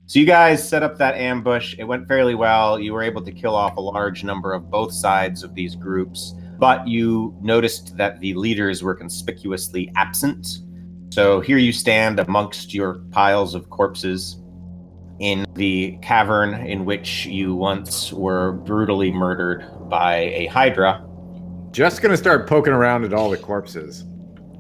So you guys set up that ambush. It went fairly well. You were able to kill off a large number of both sides of these groups, but you noticed that the leaders were conspicuously absent. So here you stand amongst your piles of corpses in the cavern in which you once were brutally murdered by a Hydra. Just gonna start poking around at all the corpses.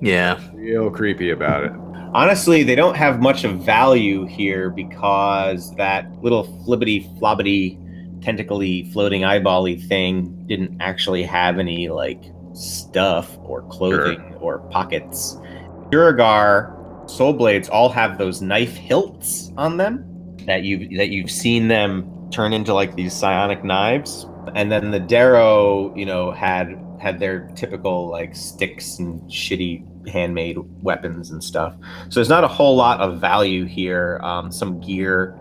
Yeah. Real creepy about it. Honestly, they don't have much of value here because that little flibbity flobbity tentacly floating eyebally thing didn't actually have any like stuff or clothing or pockets. Duergar soul blades all have those knife hilts on them that you've seen them turn into like these psionic knives. And then the Darrow, had their typical like sticks and shitty handmade weapons and stuff. So there's not a whole lot of value here. Some gear.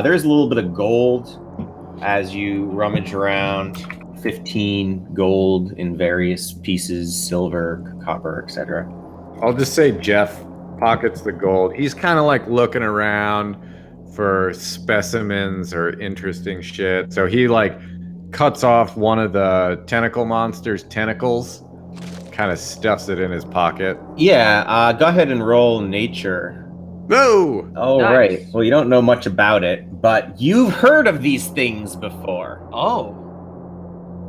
There's a little bit of gold as you rummage around. 15 gold in various pieces, silver, copper, etc. I'll just say Jeff pockets the gold. He's kind of like looking around for specimens or interesting shit. So he like cuts off one of the tentacle monster's tentacles, kind of stuffs it in his pocket. Yeah, go ahead and roll nature. Whoa! Oh, Nice. right. Well, you don't know much about it, but you've heard of these things before. Oh.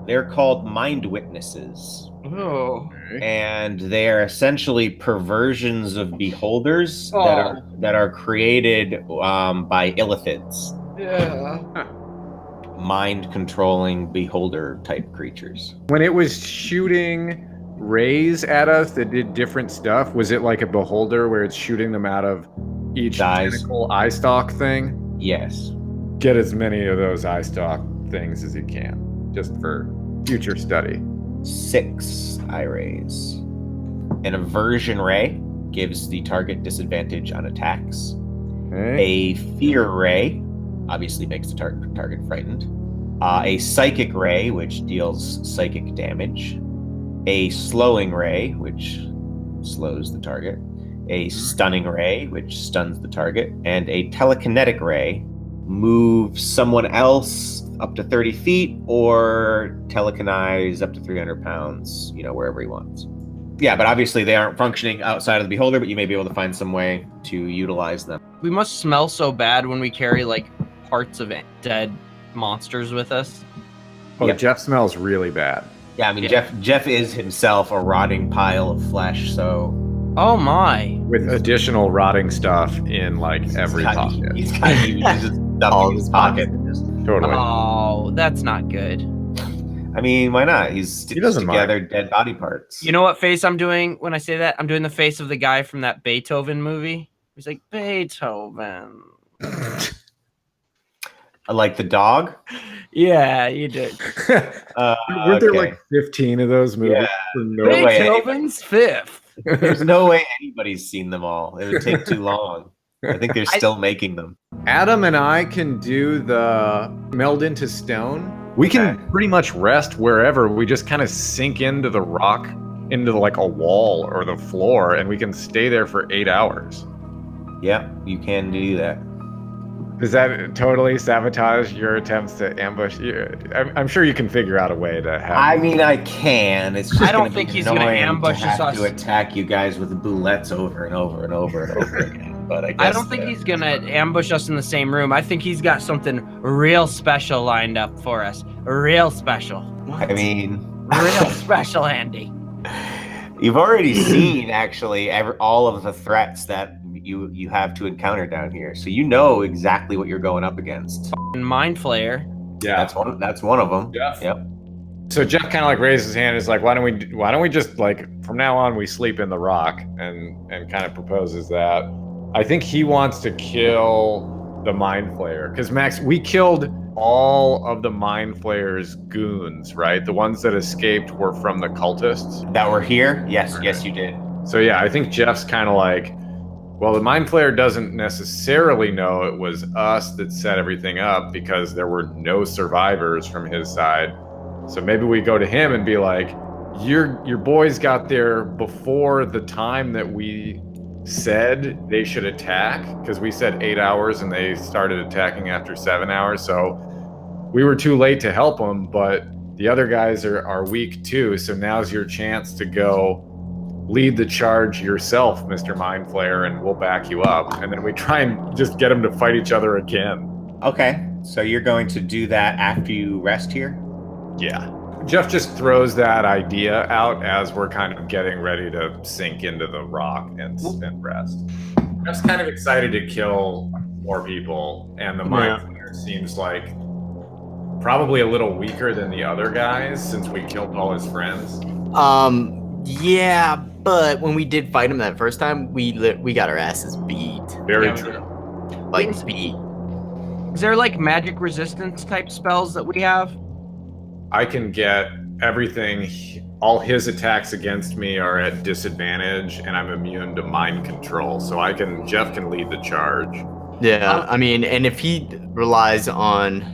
They're called mind witnesses. Oh. And they are essentially perversions of beholders Oh. that are created by illithids, Yeah. mind controlling beholder type creatures. When it was shooting rays at us that did different stuff, was it like a beholder where it's shooting them out of each Eyes. tentacle eye stalk thing? Yes. Get as many of those eye stalk things as you can, just for future study. 6 eye rays. An aversion ray gives the target disadvantage on attacks. Okay. A fear ray obviously makes the target frightened. A psychic ray, which deals psychic damage. A slowing ray, which slows the target. A stunning ray, which stuns the target. And a telekinetic ray moves someone else up to 30 feet or telekinize up to 300 pounds, wherever he wants. Yeah, but obviously they aren't functioning outside of the beholder, but you may be able to find some way to utilize them. We must smell so bad when we carry like parts of dead monsters with us. Oh, Yep. Jeff smells really bad. Yeah, I mean, Yeah. Jeff is himself a rotting pile of flesh, so Oh my. With additional rotting stuff in like every pocket. he's got he's just stuffing in his pocket. Totally. Oh, that's not good. I mean, why not? He's stitched doesn't together dead body parts. You know what face I'm doing when I say that? I'm doing the face of the guy from that Beethoven movie. He's like, Beethoven. Like the dog? Yeah, you did. Weren't there Okay. like 15 of those movies? Yeah. For no No way Beethoven's Fifth. There's no way anybody's seen them all. It would take too long. I think they're still making them. Adam and I can do the meld into stone. We can Okay. pretty much rest wherever. We just kind of sink into the rock, into like a wall or the floor, and we can stay there for 8 hours. Yeah, you can do that. Does that totally sabotage your attempts to ambush you? I'm sure you can figure out a way to have. I mean, I can. It's just I don't gonna think be he's gonna annoying ambush to have us. to attack you guys with bullets over and over and over and over again. But I guess I don't think he's gonna ambush us in the same room. I think he's got something real special lined up for us. Real special. I mean, Real special, Andy. you've already seen actually all of the threats that you have to encounter down here, so you know exactly what you're going up against. Mind Flayer. Yeah. That's one of them. Jeff. Yep. So Jeff kind of like raises his hand. And is like, why don't we just like from now on we sleep in the rock, and kind of proposes that. I think he wants to kill the Mind Flayer because Max, we killed all of the Mind Flayer's goons, right? The ones that escaped were from the cultists. That we're here. Yes, you did. So yeah, I think Jeff's kind of like, well, the Mind Flayer doesn't necessarily know it was us that set everything up because there were no survivors from his side. So maybe we go to him and be like, your boys got there before the time that we said they should attack, because we said 8 hours and they started attacking after 7 hours. So we were too late to help them, but the other guys are weak too. So now's your chance to go lead the charge yourself, Mr. Mind Flayer, and we'll back you up. And then we try and just get them to fight each other again. Okay, so you're going to do that after you rest here? Yeah. Jeff just throws that idea out as we're kind of getting ready to sink into the rock and rest. Jeff's kind of excited to kill more people, and the Mind Flayer seems like probably a little weaker than the other guys since we killed all his friends. Yeah, but when we did fight him that first time, we got our asses beat. Very true. Like, beat. Is there like magic resistance type spells that we have? I can get everything. All his attacks against me are at disadvantage, and I'm immune to mind control. So Jeff can lead the charge. Yeah, I mean, and if he relies on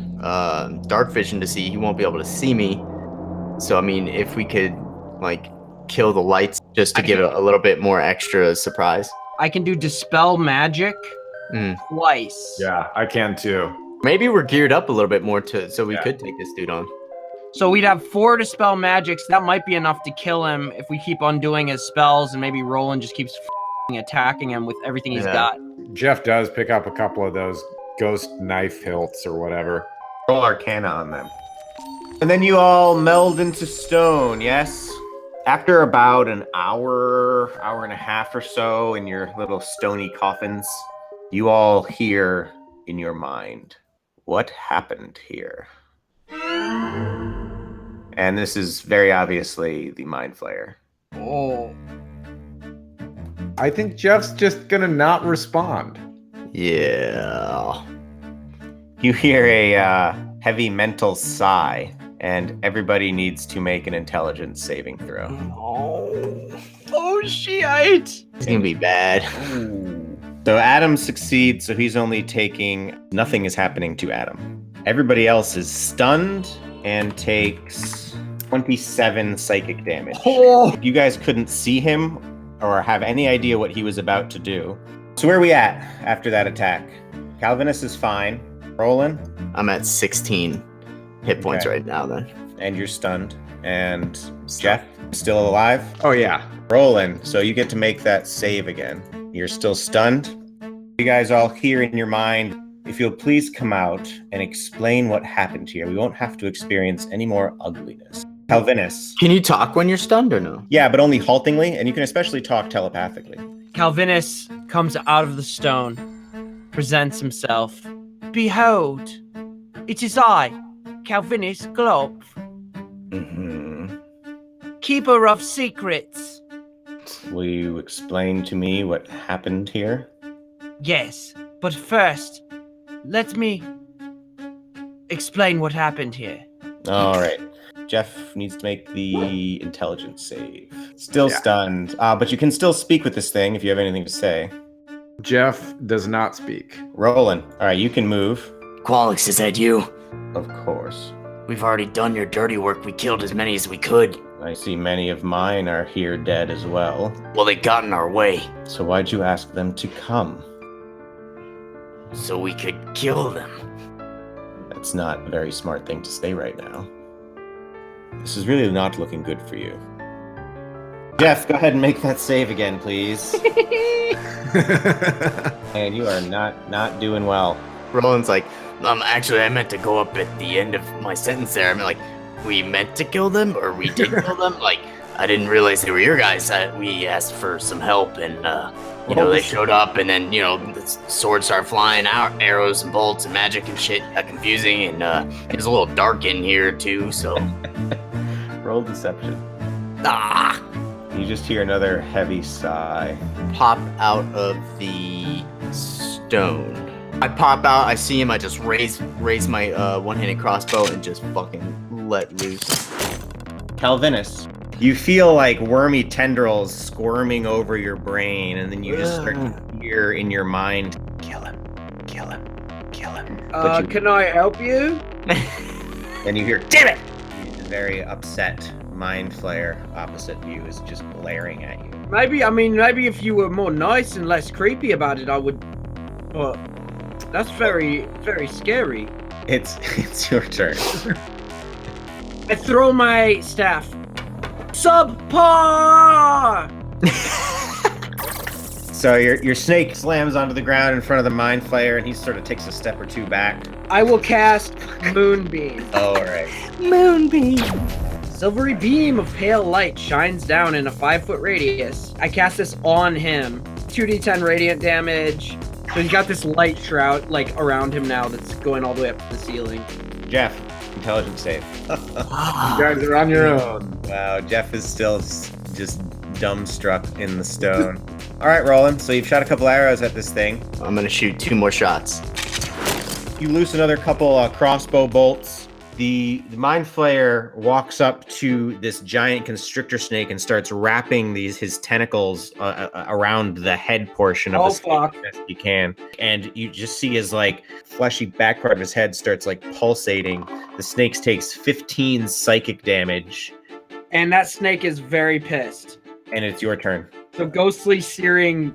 dark vision to see, he won't be able to see me. So, I mean, if we could, like, kill the lights just to give it a little bit more extra surprise. I can do dispel magic twice. Yeah, I can too. Maybe we're geared up a little bit more so we could take this dude on. So we'd have 4 dispel magics. That might be enough to kill him if we keep undoing his spells, and maybe Roland just keeps attacking him with everything he's got. Jeff does pick up a couple of those ghost knife hilts or whatever. Roll Arcana on them. And then you all meld into stone, yes? After about an hour and a half or so in your little stony coffins, you all hear in your mind, what happened here? And this is very obviously the Mind Flayer. Oh. I think Jeff's just gonna not respond. Yeah. You hear a heavy mental sigh, and everybody needs to make an intelligence saving throw. Oh, shit. It's gonna be bad. So Adam succeeds, so he's only taking... Nothing is happening to Adam. Everybody else is stunned and takes 27 psychic damage. Oh. You guys couldn't see him or have any idea what he was about to do. So where are we at after that attack? Calvinus is fine. Roland? I'm at 16 hit points right now then. And you're stunned. And Jeff, still alive? Oh yeah. Roland, so you get to make that save again. You're still stunned. You guys all hear in your mind, if you'll please come out and explain what happened here. We won't have to experience any more ugliness. Calvinus. Can you talk when you're stunned or no? Yeah, but only haltingly, and you can especially talk telepathically. Calvinus comes out of the stone, presents himself. Behold, it is I, Calvinus Glop, keeper of secrets. Will you explain to me what happened here? Yes, but first, let me explain what happened here. All right. Jeff needs to make the intelligence save. Still stunned, but you can still speak with this thing if you have anything to say. Jeff does not speak. Roland. All right, you can move. Qualix, is that you? Of course. We've already done your dirty work. We killed as many as we could. I see many of mine are here dead as well. Well, they got in our way. So why'd you ask them to come? So we could kill them. That's not a very smart thing to say right now. This is really not looking good for you. Jeff, go ahead and make that save again, please. And you are not doing well. Roland's like, actually, I meant to go up at the end of my sentence there. I mean, like, we meant to kill them, or we did kill them? Like, I didn't realize they were your guys. We asked for some help, and, they showed up, and then, the swords started flying out, arrows and bolts and magic and shit. Got confusing, and it was a little dark in here, too, so... Roll deception. Ah! You just hear another heavy sigh. Pop out of the stone. I pop out, I see him, I just raise my one-handed crossbow and just fucking let loose. Calvinus, you feel like wormy tendrils squirming over your brain, and then you just start to hear in your mind, kill him, kill him, kill him. Can I help you? And you hear, damn it! The very upset Mind Flayer opposite you is just glaring at you. Maybe, I mean, maybe if you were more nice and less creepy about it, I would. But that's very, very scary. It's your turn. I throw my staff. Subpar! So your snake slams onto the ground in front of the mind flayer, and he sort of takes a step or two back. I will cast Moonbeam. Oh, all right. Moonbeam. Silvery beam of pale light shines down in a 5-foot radius. I cast this on him. 2d10 radiant damage. So he's got this light shroud like around him now that's going all the way up to the ceiling. Jeff, intelligence save. You guys are on your own. Wow, Jeff is still just dumbstruck in the stone. All right, Roland. So you've shot a couple arrows at this thing. I'm gonna shoot 2 more shots. You loose another couple crossbow bolts. The mind flayer walks up to this giant constrictor snake and starts wrapping his tentacles around the head portion of the snake fuck. as best he can. And you just see his like fleshy back part of his head starts like pulsating. The snake takes 15 psychic damage, And that snake is very pissed. and it's your turn. So ghostly searing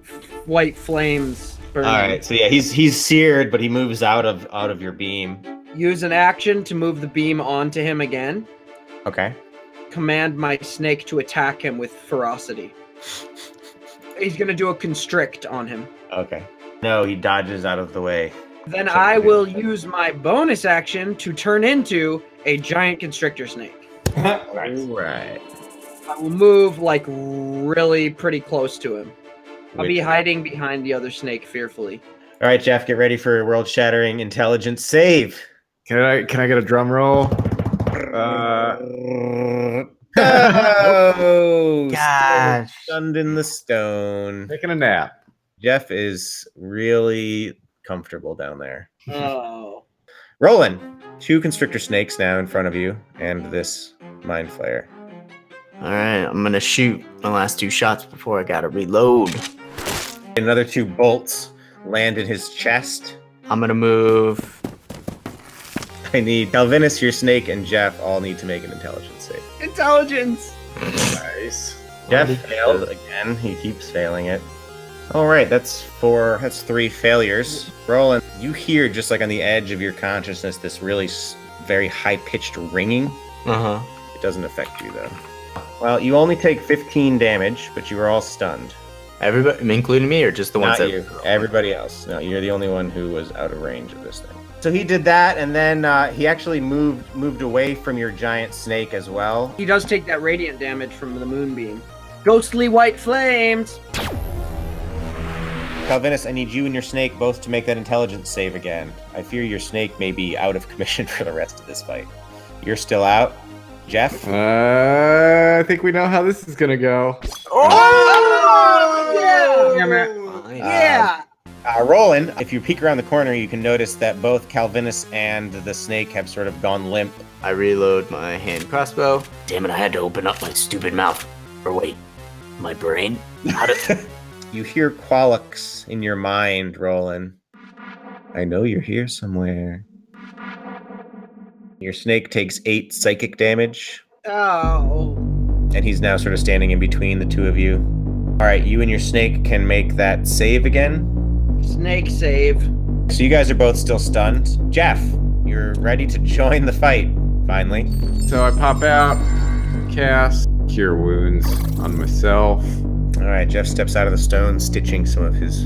white flames burn. All right, so yeah, he's seared, but he moves out of your beam. Use an action to move the beam onto him again. Okay. Command my snake to attack him with ferocity. He's gonna do a constrict on him. Okay. No, he dodges out of the way. Then I will use my bonus action to turn into a giant constrictor snake. All right. I will move like really pretty close to him. I'll be hiding behind the other snake fearfully. All right, Jeff, get ready for a world-shattering intelligence save. Can I get a drum roll? Oh, Gosh. stunned in the stone. Taking a nap. Jeff is really comfortable down there. Oh. Roland, 2 constrictor snakes now in front of you, and this mind flayer. All right, I'm gonna shoot my last 2 shots before I gotta reload. Another 2 bolts land in his chest. I'm gonna move. I need Calvinus, your snake, and Jeff all need to make an intelligence save. Intelligence! Nice. Jeff failed again. He keeps failing it. All right, that's 3 failures. Roland, you hear just like on the edge of your consciousness this really very high-pitched ringing. Uh huh. It doesn't affect you though. Well, you only take 15 damage, but you were all stunned. Everybody, including me, or just the ones Not that? you. Everybody else. No, you're the only one who was out of range of this thing. So he did that, and then he actually moved away from your giant snake as well. He does take that radiant damage from the moonbeam. Ghostly white flames! Calvinus, I need you and your snake both to make that intelligence save again. I fear your snake may be out of commission for the rest of this fight. You're still out. Jeff? I think we know how this is gonna go. Oh! Yeah! Damn it. Yeah! Roland, if you peek around the corner, you can notice that both Calvinus and the snake have sort of gone limp. I reload my hand crossbow. Damn it! I had to open up my stupid mouth. Or wait, my brain. How did? You hear Qualux in your mind, Roland. I know you're here somewhere. Your snake takes 8 psychic damage, Oh. and he's now sort of standing in between the two of you. All right, you and your snake can make that save again. Snake save. So you guys are both still stunned. Jeff, you're ready to join the fight, finally. So I pop out, cast Cure Wounds on myself. All right, Jeff steps out of the stone, stitching some of his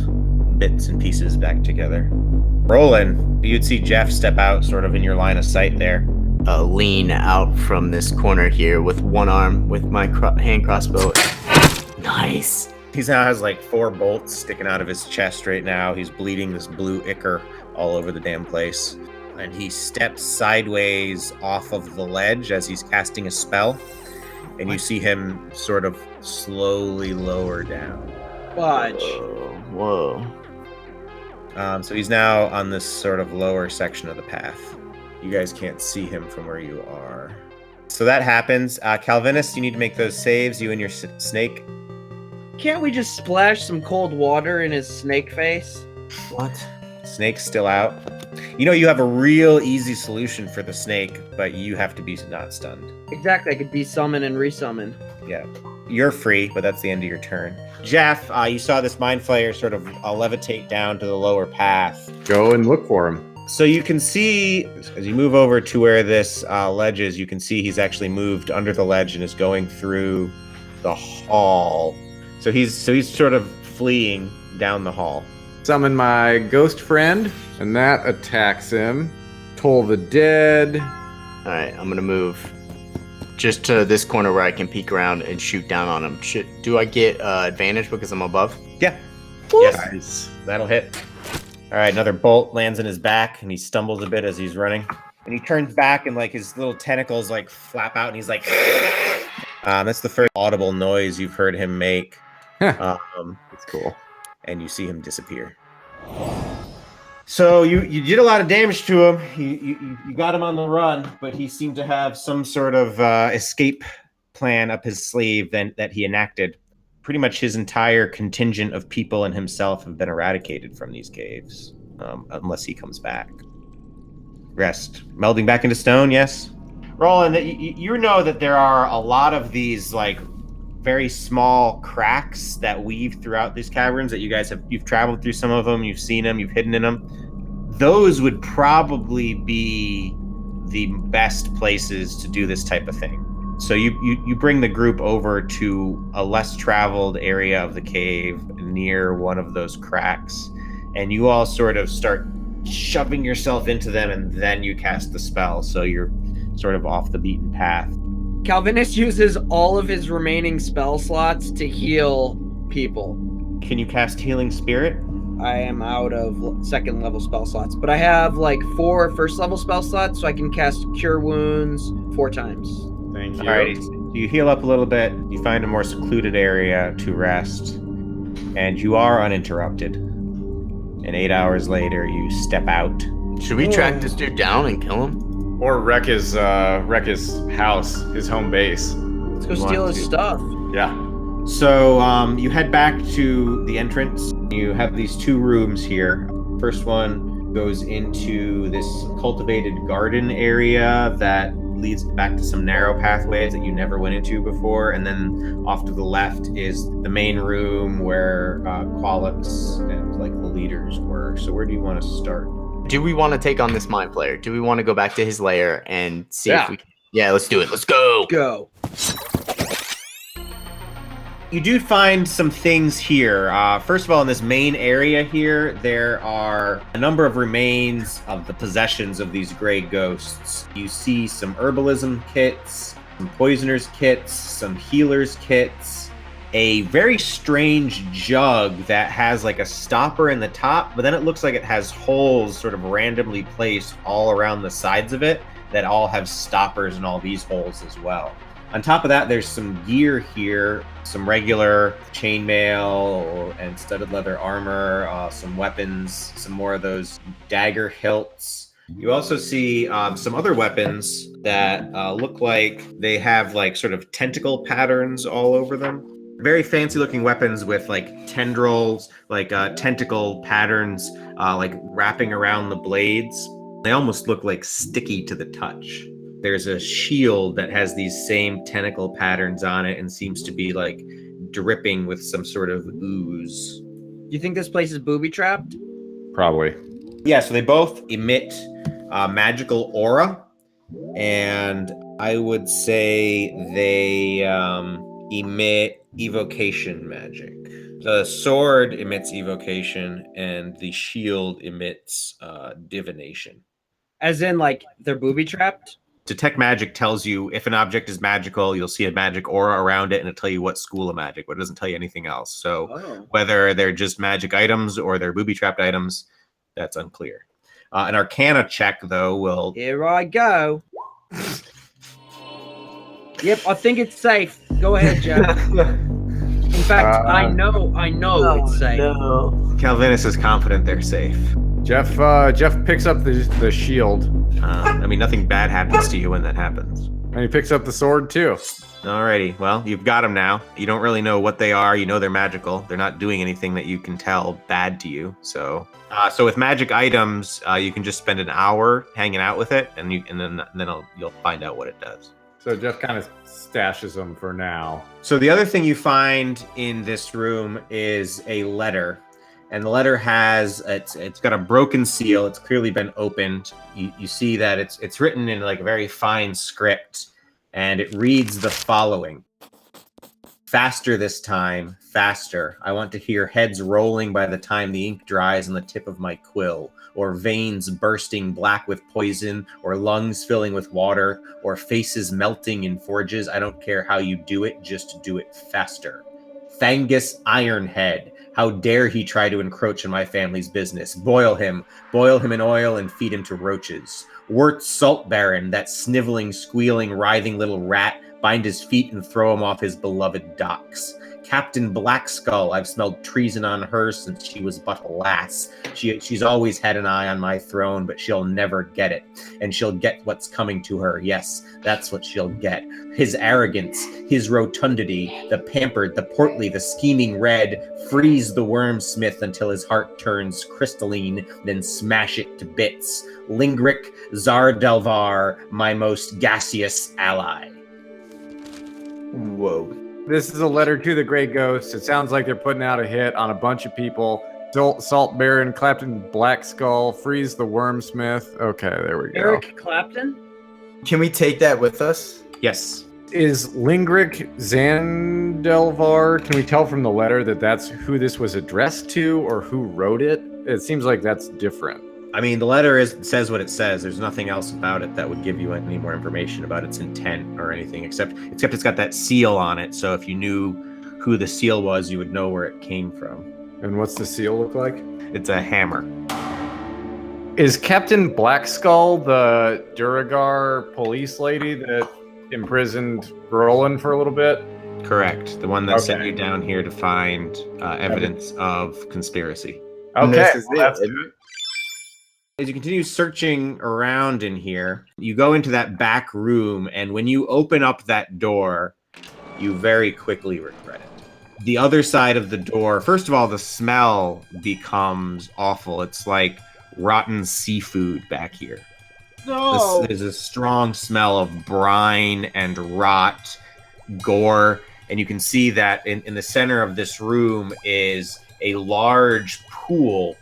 bits and pieces back together. Roland, you'd see Jeff step out sort of in your line of sight there. Lean out from this corner here with one arm with my hand crossbow. Nice. He now has like 4 bolts sticking out of his chest right now. He's bleeding this blue ichor all over the damn place. And he steps sideways off of the ledge as he's casting a spell. And you see him sort of slowly lower down. Fudge. Whoa. So he's now on this sort of lower section of the path. You guys can't see him from where you are. So that happens. Calvinus, you need to make those saves, you and your snake. Can't we just splash some cold water in his snake face? What? Snake's still out. You know, you have a real easy solution for the snake, but you have to be not stunned. Exactly, I could be summon and resummon. Yeah. you're free, but that's the end of your turn. Jeff, you saw this mind flayer sort of levitate down to the lower path. Go and look for him. So you can see, as you move over to where this ledge is, you can see he's actually moved under the ledge and is going through the hall. So he's sort of fleeing down the hall. Summon my ghost friend, and that attacks him. Toll the Dead. All right, I'm gonna move just to this corner where I can peek around and shoot down on him. Do I get advantage because I'm above? Yeah. Yes. Yes, that'll hit. All right, another bolt lands in his back, and he stumbles a bit as he's running. And he turns back, and like his little tentacles like flap out, and he's like, that's the first audible noise you've heard him make. That's cool. And you see him disappear. So you did a lot of damage to him. You got him on the run, but he seemed to have some sort of escape plan up his sleeve that he enacted. Pretty much his entire contingent of people and himself have been eradicated from these caves, unless he comes back. Rest. Melding back into stone, yes? Roland, you know that there are a lot of these, like, very small cracks that weave throughout these caverns that you've traveled through some of them, you've seen them, you've hidden in them. Those would probably be the best places to do this type of thing. So you bring the group over to a less traveled area of the cave near one of those cracks, and you all sort of start shoving yourself into them, and then you cast the spell, so you're sort of off the beaten path. Calvinus uses all of his remaining spell slots to heal people. Can you cast Healing Spirit? I am out of second level spell slots, but I have like 4 first level spell slots, so I can cast Cure Wounds 4 times. Thank you. All right, so you heal up a little bit, you find a more secluded area to rest, and you are uninterrupted. And 8 hours later, you step out. Should we track this dude down and kill him? Or wreck his house, his home base. Let's go You steal want his to. stuff. Yeah. So you head back to the entrance. You have these 2 rooms here. First one goes into this cultivated garden area that leads back to some narrow pathways that you never went into before. And then off to the left is the main room where Qualix and like the leaders were. So where do you want to start? Do we want to take on this mind flayer? Do we want to go back to his lair and see Yeah. if we can? Yeah, let's do it. Let's go. Go. You do find some things here. First of all, in this main area here, there are a number of remains of the possessions of these gray ghosts. You see some herbalism kits, some poisoners kits, some healers kits, a very strange jug that has like a stopper in the top, but then it looks like it has holes sort of randomly placed all around the sides of it that all have stoppers in all these holes as well. On top of that, there's some gear here, some regular chainmail and studded leather armor, some weapons, some more of those dagger hilts. You also see some other weapons that look like they have like sort of tentacle patterns all over them. Very fancy looking weapons with like tendrils, like tentacle patterns, like wrapping around the blades. They almost look like sticky to the touch. There's a shield that has these same tentacle patterns on it and seems to be like dripping with some sort of ooze. You think this place is booby trapped? Probably. Yeah, so they both emit magical aura, and I would say they emit evocation magic. The sword emits evocation, and the shield emits divination. As in, like, they're booby trapped? Detect magic tells you if an object is magical, you'll see a magic aura around it, and it'll tell you what school of magic, but it doesn't tell you anything else. So whether they're just magic items or they're booby-trapped items, that's unclear. An Arcana check, though, will... Here I go. Yep, I think it's safe. Go ahead, Jeff. In fact, I know it's safe. No. Calvinus is confident they're safe. Jeff picks up the shield, I mean, nothing bad happens to you when that happens. and he picks up the sword too. Alrighty, well, you've got them now. You don't really know what they are. You know they're magical. They're not doing anything that you can tell bad to you. So with magic items, you can just spend an hour hanging out with it, and then you'll find out what it does. So Jeff kind of stashes them for now. So the other thing you find in this room is a letter. And the letter has it's got a broken seal. It's clearly been opened. You see that it's written in like a very fine script, and it reads the following: "Faster this time, faster. I want to hear heads rolling by the time the ink dries on the tip of my quill, or veins bursting black with poison, or lungs filling with water, or faces melting in forges. I don't care how you do it, just do it faster. Thangus Ironhead. How dare he try to encroach on my family's business? Boil him in oil and feed him to roaches. Wirt Salt Baron, that sniveling, squealing, writhing little rat, bind his feet and throw him off his beloved docks. Captain Blackskull, I've smelled treason on her since she was but a lass. She's always had an eye on my throne, but she'll never get it. And she'll get what's coming to her. Yes, that's what she'll get. His arrogance, his rotundity, the pampered, the portly, the scheming red, freeze the wormsmith until his heart turns crystalline, then smash it to bits. Lingric Zardelvar, my most gaseous ally." Whoa. This is a letter to the Grey Ghost. It sounds like they're putting out a hit on a bunch of people. Salt Baron, Clapton Blackskull, Freeze the Wormsmith. Okay, there we go. Eric Clapton? Can we take that with us? Yes. Is Lingric Zandelvar, can we tell from the letter that that's who this was addressed to or who wrote it? It seems like that's different. I mean, the letter says what it says. There's nothing else about it that would give you any more information about its intent or anything, except it's got that seal on it. So if you knew who the seal was, you would know where it came from. And what's the seal look like? It's a hammer. Is Captain Blackskull the Duragar police lady that imprisoned Roland for a little bit? Correct. The one that sent Okay. you down here to find evidence of conspiracy. Okay, This is well, it, that's isn't good. As you continue searching around in here, you go into that back room, and when you open up that door, you very quickly regret it. The other side of the door, first of all, the smell becomes awful. It's like rotten seafood back here. No. There's a strong smell of brine and rot, gore, and you can see that in the center of this room is a large pool.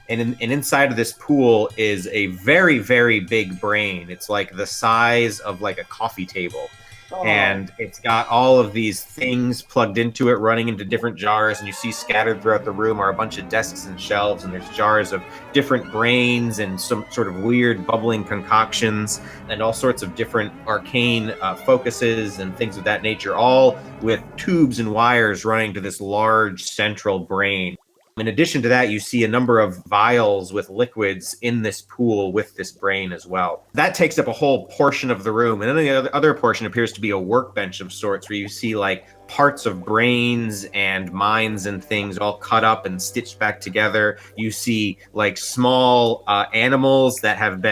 And inside of this pool is a very, very big brain. It's like the size of like a coffee table. Oh. And it's got all of these things plugged into it, running into different jars. And you see scattered throughout the room are a bunch of desks and shelves. And there's jars of different brains and some sort of weird bubbling concoctions and all sorts of different arcane focuses and things of that nature, all with tubes and wires running to this large central brain. In addition to that, you see a number of vials with liquids in this pool with this brain as well. That takes up a whole portion of the room. And then the other portion appears to be a workbench of sorts where you see like parts of brains and minds and things all cut up and stitched back together. You see like small animals that have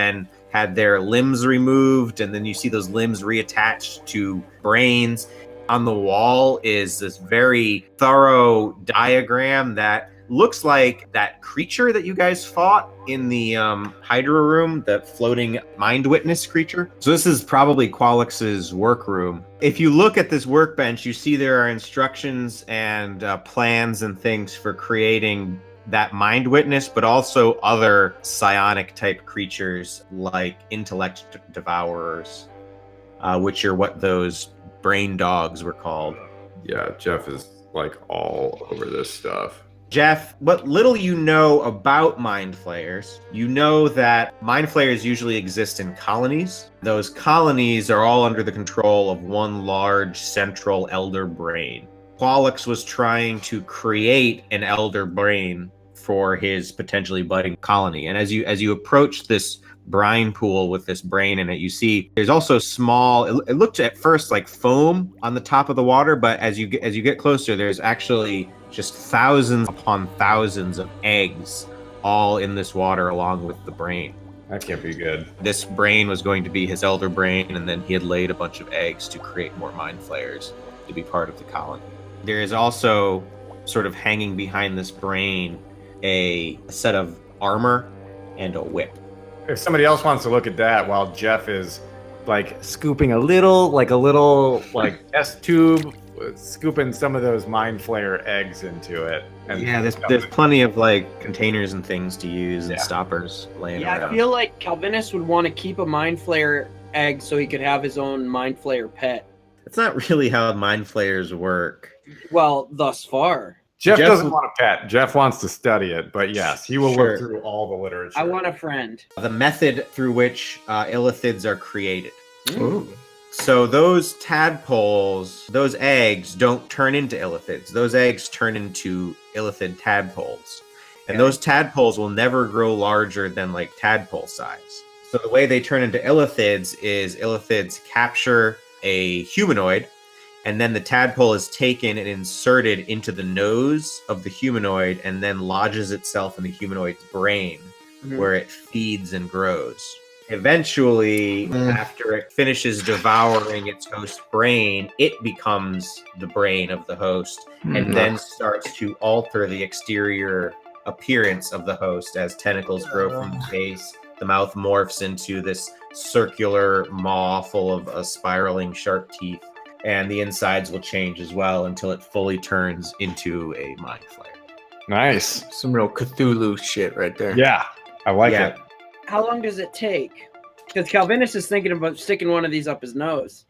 had their limbs removed, and then you see those limbs reattached to brains. On the wall is this very thorough diagram that looks like that creature that you guys fought in the Hydra room, the floating mind witness creature. So this is probably Qualix's workroom. If you look at this workbench, you see there are instructions and plans and things for creating that mind witness, but also other psionic type creatures like intellect devourers, which are what those brain dogs were called. Yeah, Jeff is like all over this stuff. Jeff, what little you know about mind flayers, you know that mind flayers usually exist in colonies. Those colonies are all under the control of one large central elder brain. Qualix was trying to create an elder brain for his potentially budding colony. And as you approach this brine pool with this brain in it, you see there's also small, it looked at first like foam on the top of the water, but as you get closer, there's actually just thousands upon thousands of eggs all in this water along with the brain. That can't be good. This brain was going to be his elder brain, and then he had laid a bunch of eggs to create more mind flayers to be part of the colony. There is also sort of hanging behind this brain a set of armor and a whip. If somebody else wants to look at that while Jeff is like scooping a little test tube, scooping some of those mind flayer eggs into it. And Yeah, there's plenty of like containers and things to use and stoppers laying Yeah, around. I feel like Calvinus would want to keep a Mind Flayer egg so he could have his own Mind Flayer pet. That's not really how mind flayers work. Well, thus far. Jeff Jeff- doesn't want a pet. Jeff wants to study it, but yes, he will Sure. look through all the literature. I want a friend. The method through which illithids are created. Ooh. So those tadpoles, those eggs don't turn into illithids. Those eggs turn into illithid tadpoles. And those tadpoles will never grow larger than like tadpole size. So the way they turn into illithids is illithids capture a humanoid, and then the tadpole is taken and inserted into the nose of the humanoid and then lodges itself in the humanoid's brain, where it feeds and grows. Eventually, after it finishes devouring its host's brain, it becomes the brain of the host and then starts to alter the exterior appearance of the host as tentacles grow from the face. The mouth morphs into this circular maw full of spiraling sharp teeth, and the insides will change as well until it fully turns into a mind flayer. Nice. Some real Cthulhu shit right there. Yeah, I like Yeah. it. How long does it take? Because Calvinus is thinking about sticking one of these up his nose.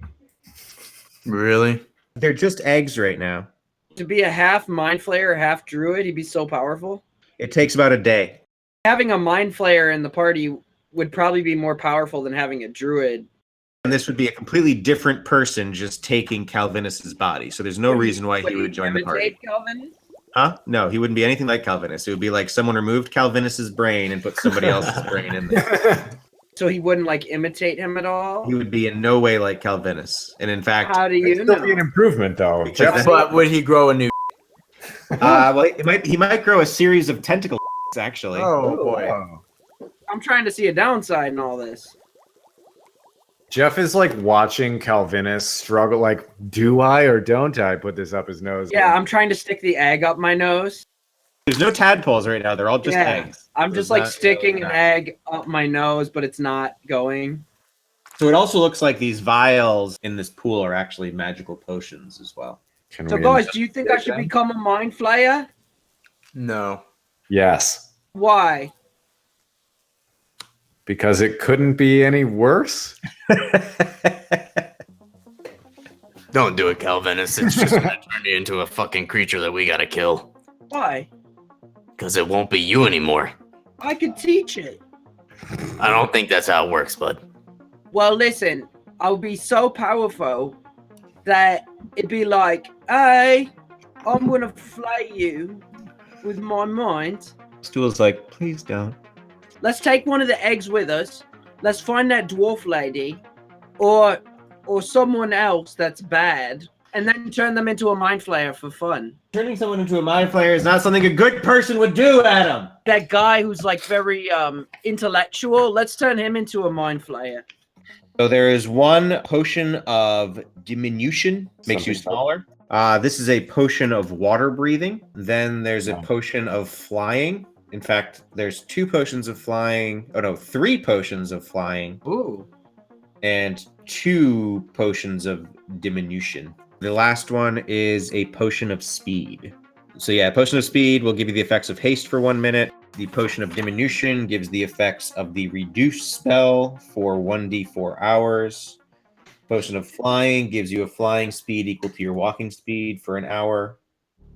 Really? They're just eggs right now. To be a half Mind Flayer, half Druid, he'd be so powerful. It takes about a day. Having a Mind Flayer in the party would probably be more powerful than having a Druid. And this would be a completely different person just taking Calvinus's body. So there's no reason why he would join the party. imitate Calvinus? Huh? No, he wouldn't be anything like Calvinus. It would be like someone removed Calvinus's brain and put somebody else's brain in there. So he wouldn't like imitate him at all? He would be in no way like Calvinus. And in fact, How do you It'd still be an know? improvement, though. Because But would he grow a new? well, he might grow a series of tentacles actually. Oh boy. I'm trying to see a downside in all this. Jeff is like watching Calvinus struggle. Like, do I or don't I put this up his nose? Yeah, I'm trying to stick the egg up my nose. There's no tadpoles right now. They're all just Yeah. eggs. I'm So just it's like not sticking really an not- egg up my nose, but it's not going. So it also looks like these vials in this pool are actually magical potions as well. Can So we- guys, do you think I should become a Mind Flayer? No. Yes, Why? because it couldn't be any worse. Don't do it, Calvinus. It's just gonna turn you into a fucking creature that we gotta kill. Why? Because it won't be you anymore. I could teach it. I don't think that's how it works, bud. Well, listen, I'll be so powerful that it'd be like, hey, I'm gonna flay you with my mind. Stool's like, please don't. Let's take one of the eggs with us. Let's find that dwarf lady, or someone else that's bad, and then turn them into a mind flayer for fun. Turning someone into a mind flayer is not something a good person would do, Adam. That guy who's like very intellectual, let's turn him into a mind flayer. So there is one potion of diminution, makes you Something smaller. This is a potion of water breathing. Then there's a potion of flying. In fact, there's 2 potions of flying. Oh no, 3 potions of flying Ooh. and 2 potions of diminution. The last one is a potion of speed. So yeah, potion of speed will give you the effects of haste for 1 minute. The potion of diminution gives the effects of the reduce spell for 1d4 hours. Potion of flying gives you a flying speed equal to your walking speed for an hour.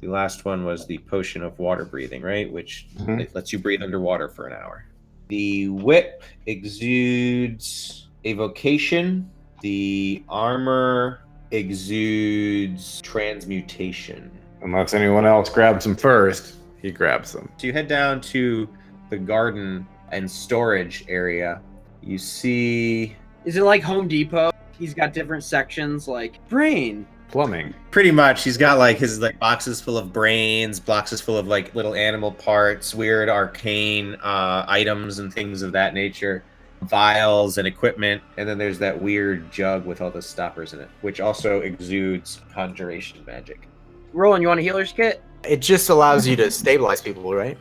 The last one was the potion of water breathing, right? Which it lets you breathe underwater for an hour. The whip exudes evocation. The armor exudes transmutation. Unless anyone else grabs them first, he grabs them. So you head down to the garden and storage area. You see Is it like Home Depot? He's got different sections like brain. Plumbing. pretty much he's got like his like boxes full of brains, boxes full of like little animal parts, weird arcane items and things of that nature, vials and equipment, and then there's that weird jug with all the stoppers in it, which also exudes conjuration magic. Roland, you want a healer's kit? It just allows you to stabilize people, right?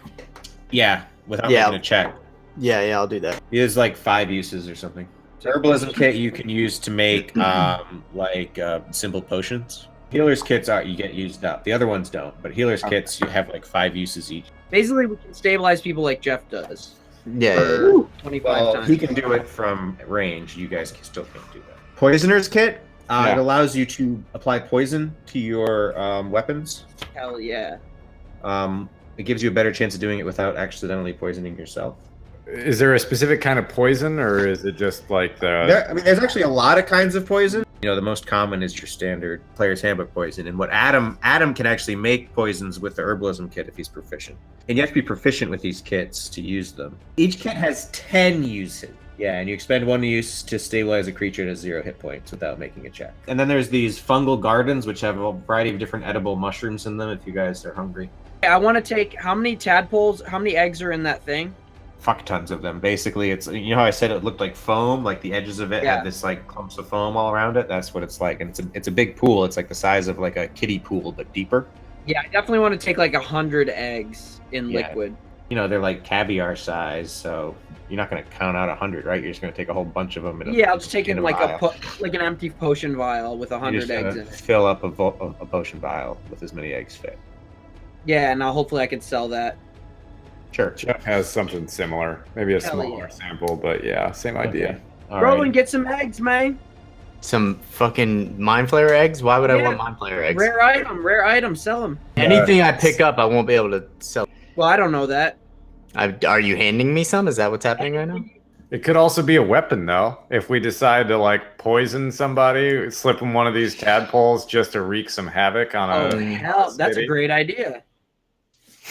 Yeah, without Yeah. making a check. Yeah, I'll do that. He has like 5 uses or something. Herbalism kit you can use to make simple potions. Healer's kits are you get used up. The other ones don't, but healer's kits you have like 5 uses each. Basically, we can stabilize people like Jeff does. Yeah. For 25 times. He can do it from range. You guys still can't do that. Poisoner's kit. It allows you to apply poison to your weapons. Hell yeah. It gives you a better chance of doing it without accidentally poisoning yourself. Is there a specific kind of poison, or is it just like the? There's actually a lot of kinds of poison. You know, the most common is your standard player's handbook poison. And what Adam can actually make poisons with the herbalism kit if he's proficient. And you have to be proficient with these kits to use them. Each kit has 10 uses. Yeah, and you expend 1 use to stabilize a creature to 0 hit points without making a check. And then there's these fungal gardens, which have a variety of different edible mushrooms in them if you guys are hungry. I want to take, how many tadpoles, how many eggs are in that thing? Fuck tons of them. Basically, it's, you know how I said it looked like foam, like the edges of it had this like clumps of foam all around it? That's what it's like. And it's a big pool. It's like the size of like a kiddie pool, but deeper. Yeah, I definitely want to take like 100 eggs in liquid. You know, they're like caviar size, so you're not going to count out 100, right? You're just going to take a whole bunch of them. I'll just take in like an empty potion vial with 100 eggs in it. Fill up a potion vial with as many eggs fit. Yeah, and hopefully I can sell that. Sure. Jeff has something similar. Maybe a smaller sample, but yeah, same idea. Roland, get some eggs, man. Some fucking mind flayer eggs? Why would I want mind flayer eggs? Rare item, sell them. Anything I pick up, I won't be able to sell. Well, I don't know that. Are you handing me some? Is that what's happening right now? It could also be a weapon, though. If we decide to like poison somebody, slip them one of these tadpoles just to wreak some havoc on hell, that's a great idea.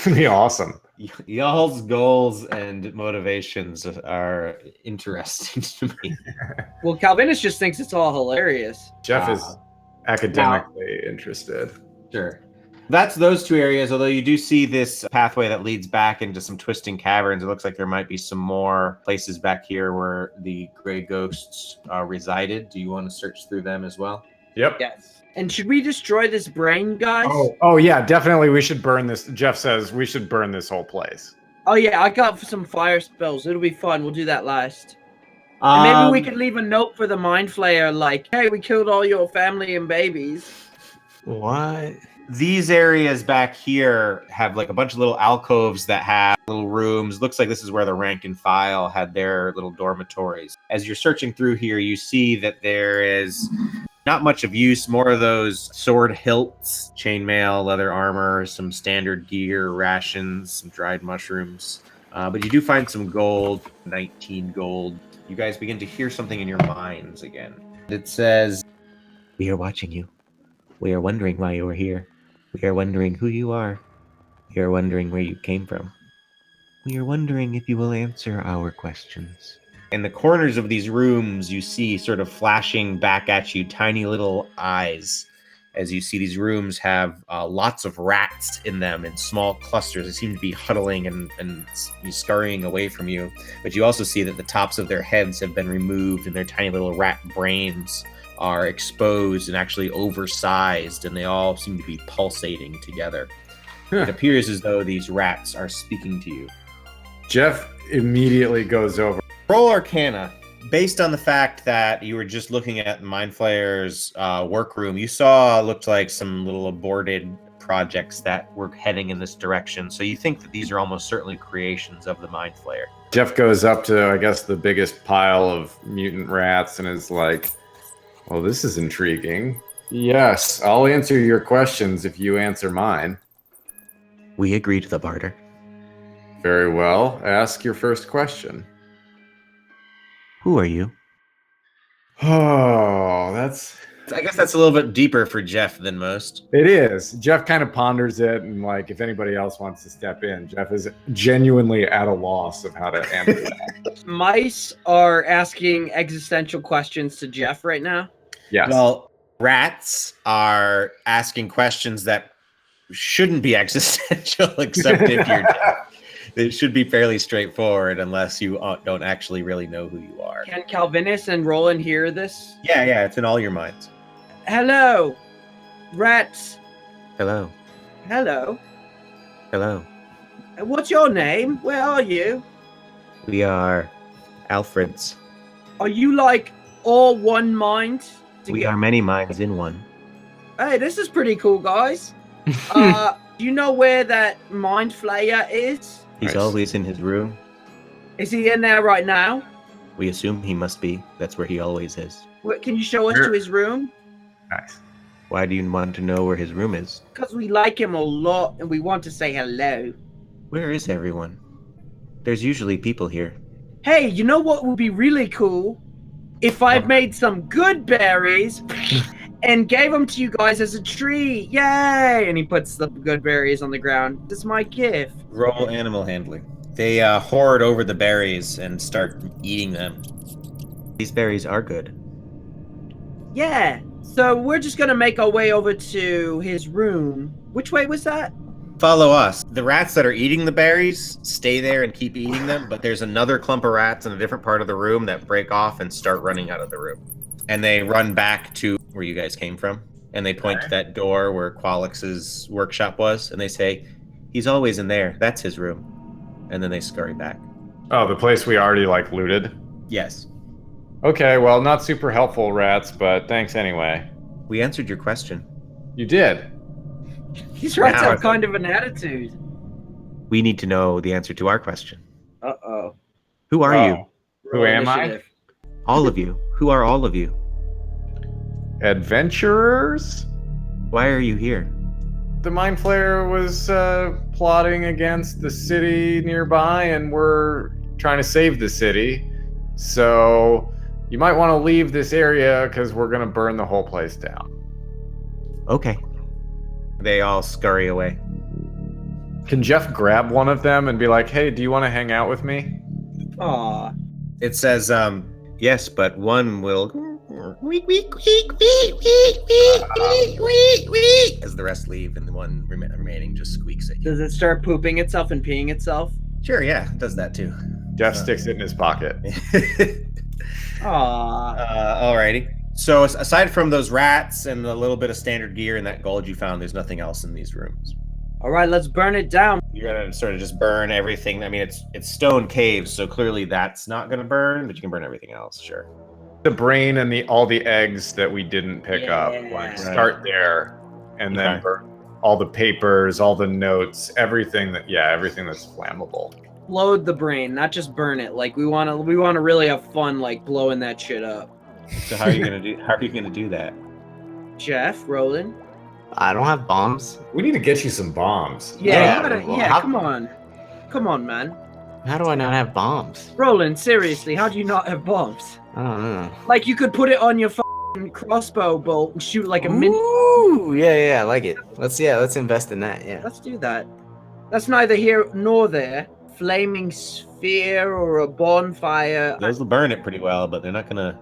It'd be awesome. Y'all's goals and motivations are interesting to me. Well, Calvinus just thinks it's all hilarious. Jeff is academically interested. Sure. That's those 2 areas, although you do see this pathway that leads back into some twisting caverns. It looks like there might be some more places back here where the gray ghosts resided. Do you want to search through them as well? Yep. Yes. And should we destroy this brain, guys? Oh yeah, definitely. We should burn this. Jeff says we should burn this whole place. Oh yeah, I got some fire spells. It'll be fun. We'll do that last. And maybe we could leave a note for the mind flayer, like, "Hey, we killed all your family and babies." What? These areas back here have like a bunch of little alcoves that have little rooms. Looks like this is where the rank and file had their little dormitories. As you're searching through here, you see that there is not much of use, more of those sword hilts, chainmail, leather armor, some standard gear, rations, some dried mushrooms. But you do find some gold, 19 gold. You guys begin to hear something in your minds again. It says, "We are watching you. We are wondering why you are here. We are wondering who you are. We are wondering where you came from. We are wondering if you will answer our questions." In the corners of these rooms, you see sort of flashing back at you tiny little eyes as you see these rooms have lots of rats in them in small clusters. They seem to be huddling and scurrying away from you. But you also see that the tops of their heads have been removed and their tiny little rat brains are exposed and actually oversized, and they all seem to be pulsating together. It appears as though these rats are speaking to you. Jeff immediately goes over. Roll Arcana. Based on the fact that you were just looking at Mind Flayer's workroom, you saw looked like some little aborted projects that were heading in this direction. So you think that these are almost certainly creations of the Mind Flayer. Jeff goes up to, I guess, the biggest pile of mutant rats and is like, "Well, this is intriguing. Yes, I'll answer your questions if you answer mine." We agree to the barter. Very well. Ask your first question. Who are you? Oh, I guess that's a little bit deeper for Jeff than most. It is. Jeff kind of ponders it, and like, if anybody else wants to step in, Jeff is genuinely at a loss of how to answer that. Mice are asking existential questions to Jeff right now. Yes. Well, rats are asking questions that shouldn't be existential, except if you're Jeff. It should be fairly straightforward unless you don't actually really know who you are. Can Calvinus and Roland hear this? Yeah, it's in all your minds. Hello, rats. Hello. Hello. Hello. What's your name? Where are you? We are Alfreds. Are you like all one mind? We are many minds in one. Hey, this is pretty cool, guys. Do you know where that mind flayer is? He's Nice. always in his room. Is he in there right now? We assume he must be. That's where he always is. Can you show us to his room? Nice. Why do you want to know where his room is? Because we like him a lot and we want to say hello. Where is everyone? There's usually people here. Hey, you know what would be really cool? If I made some good berries and gave them to you guys as a treat. Yay! And he puts the good berries on the ground. This is my gift. Roll animal handling. They hoard over the berries and start eating them. These berries are good. Yeah. So we're just gonna make our way over to his room. Which way was that? Follow us. The rats that are eating the berries stay there and keep eating them, but there's another clump of rats in a different part of the room that break off and start running out of the room. And they run back to where you guys came from, and they point to that door where Qualix's workshop was, and they say, "He's always in there. That's his room." And then they scurry back. Oh, the place we already like looted. Yes. Okay, well, not super helpful, rats, but thanks anyway. We answered your question. You did. These rats Now have I kind of an attitude. We need to know the answer to our question. Uh-oh. Who are you? Who am I? All of you. Who are all of you? Adventurers? Why are you here? The Mind Flayer was plotting against the city nearby, and we're trying to save the city. So you might want to leave this area because we're going to burn the whole place down. Okay. They all scurry away. Can Jeff grab one of them and be like, hey, do you want to hang out with me? Aw. It says, yes, but one will as the rest leave, and the one remaining just squeaks at you. Does it start pooping itself and peeing itself? Sure, yeah, it does that too. Jeff sticks it in his pocket. Aw. Alrighty. So aside from those rats and the little bit of standard gear and that gold you found, there's nothing else in these rooms. All right, let's burn it down. You're gonna sort of just burn everything. I mean, it's stone caves, so clearly that's not gonna burn, but you can burn everything else, sure. The brain and all the eggs that we didn't pick up. Yeah. Like, start there, and then Okay. burn all the papers, all the notes, everything that's flammable. Load the brain, not just burn it. Like we wanna really have fun, like blowing that shit up. So how are you gonna do that? Jeff, Roland. I don't have bombs. We need to get you some bombs. Yeah, well, how- come on, man. How do I not have bombs? Roland, seriously, how do you not have bombs? I don't know. Like you could put it on your crossbow bolt and shoot like a mini. Ooh, yeah, I like it. Let's invest in that. Yeah. Let's do that. That's neither here nor there. Flaming sphere or a bonfire. Those will burn it pretty well, but they're not gonna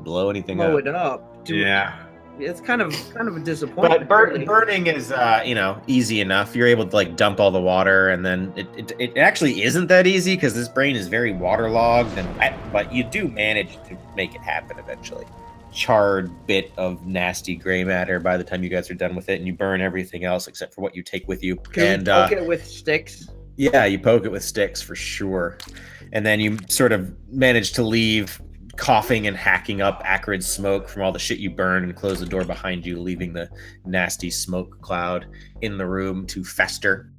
blow anything Blow up. it up. Yeah. It's kind of a disappointment. But really. burning is, easy enough. You're able to like dump all the water, and then it actually isn't that easy because this brain is very waterlogged, but you do manage to make it happen eventually. Charred bit of nasty gray matter by the time you guys are done with it, and you burn everything else except for what you take with you. Can we poke it with sticks? Yeah, you poke it with sticks for sure, and then you sort of manage to leave coughing and hacking up acrid smoke from all the shit you burned and close the door behind you, leaving the nasty smoke cloud in the room to fester.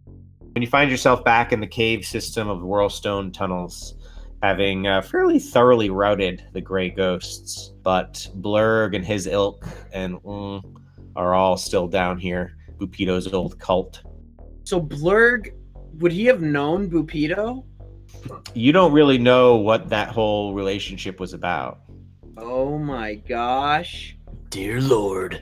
When you find yourself back in the cave system of Whirlstone tunnels, having fairly thoroughly routed the gray ghosts, but Blurg and his ilk and are all still down here. Bupito's old cult. So Blurg, would he have known Bupito? You don't really know what that whole relationship was about. Oh my gosh. Dear Lord.